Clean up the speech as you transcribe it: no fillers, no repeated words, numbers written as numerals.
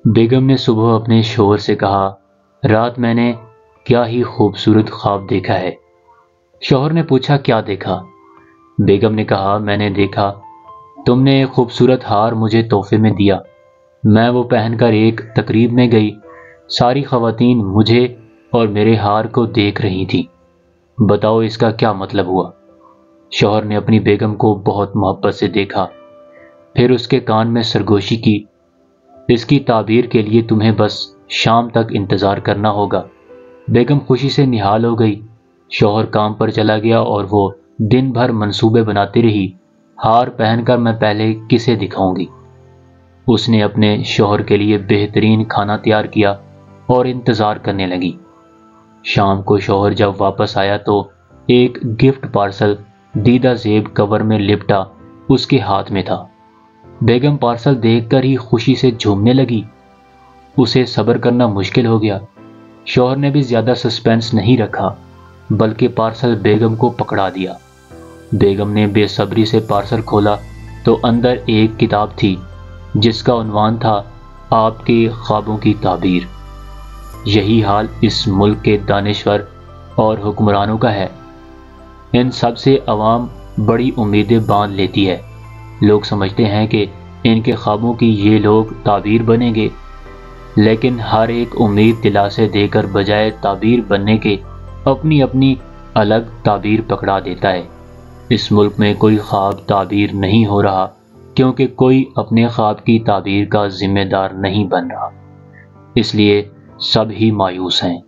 بیگم نے صبح اپنے شوہر سے کہا، رات میں نے کیا ہی خوبصورت خواب دیکھا ہے۔ شوہر نے پوچھا، کیا دیکھا؟ بیگم نے کہا، میں نے دیکھا تم نے ایک خوبصورت ہار مجھے تحفے میں دیا۔ میں وہ پہن کر ایک تقریب میں گئی، ساری خواتین مجھے اور میرے ہار کو دیکھ رہی تھیں۔ بتاؤ اس کا کیا مطلب ہوا؟ شوہر نے اپنی بیگم کو بہت محبت سے دیکھا، پھر اس کے کان میں سرگوشی کی، اس کی تعبیر کے لیے تمہیں بس شام تک انتظار کرنا ہوگا۔ بیگم خوشی سے نہال ہو گئی۔ شوہر کام پر چلا گیا اور وہ دن بھر منصوبے بناتی رہی، ہار پہن کر میں پہلے کسے دکھاؤں گی۔ اس نے اپنے شوہر کے لیے بہترین کھانا تیار کیا اور انتظار کرنے لگی۔ شام کو شوہر جب واپس آیا تو ایک گفٹ پارسل دیدہ زیب کور میں لپٹا اس کے ہاتھ میں تھا۔ بیگم پارسل دیکھ کر ہی خوشی سے جھومنے لگی۔ اسے صبر کرنا مشکل ہو گیا۔ شوہر نے بھی زیادہ سسپینس نہیں رکھا بلکہ پارسل بیگم کو پکڑا دیا۔ بیگم نے بے صبری سے پارسل کھولا تو اندر ایک کتاب تھی جس کا عنوان تھا، آپ کے خوابوں کی تعبیر۔ یہی حال اس ملک کے دانشور اور حکمرانوں کا ہے۔ ان سب سے عوام بڑی امیدیں باندھ لیتی ہے۔ لوگ سمجھتے ہیں کہ ان کے خوابوں کی یہ لوگ تعبیر بنیں گے، لیکن ہر ایک امید دلاسے دے کر بجائے تعبیر بننے کے اپنی اپنی الگ تعبیر پکڑا دیتا ہے۔ اس ملک میں کوئی خواب تعبیر نہیں ہو رہا کیونکہ کوئی اپنے خواب کی تعبیر کا ذمہ دار نہیں بن رہا، اس لیے سب ہی مایوس ہیں۔